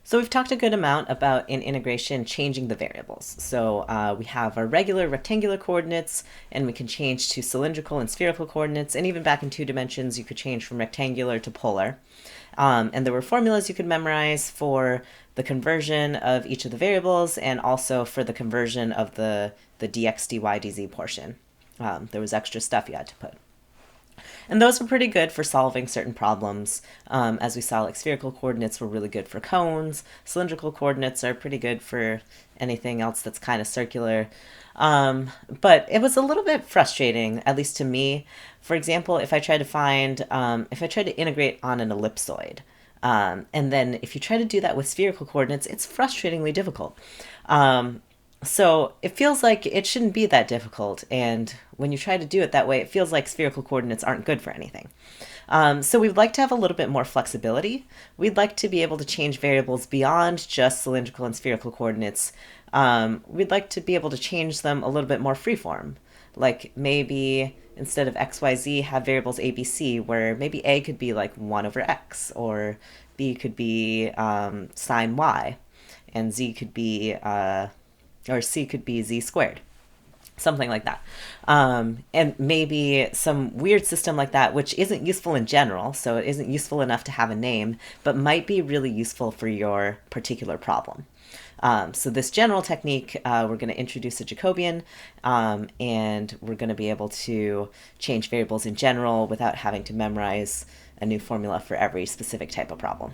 So we've talked a good amount about in integration changing the variables. So we have our regular rectangular coordinates, and we can change to cylindrical and spherical coordinates, and even back in 2 dimensions, you could change from rectangular to polar. And there were formulas you could memorize for the conversion of each of the variables, and also for the conversion of the dx, dy, dz portion. There was extra stuff you had to put. And those were pretty good for solving certain problems. As we saw, like spherical coordinates were really good for cones. Cylindrical coordinates are pretty good for anything else that's kind of circular. But it was a little bit frustrating, at least to me. For example, if I tried to integrate on an ellipsoid, and then if you try to do that with spherical coordinates, it's frustratingly difficult. So it feels like it shouldn't be that difficult. And when you try to do it that way, it feels like spherical coordinates aren't good for anything. So we'd like to have a little bit more flexibility. We'd like to be able to change variables beyond just cylindrical and spherical coordinates. We'd like to be able to change them a little bit more freeform. Like maybe instead of XYZ, have variables A, B, C, where maybe A could be like 1 over X, or B could be sine Y, and Z could be or c could be z squared, something like that. And maybe some weird system like that, which isn't useful in general, so it isn't useful enough to have a name, but might be really useful for your particular problem. So this general technique, we're going to introduce a Jacobian, and we're going to be able to change variables in general without having to memorize a new formula for every specific type of problem.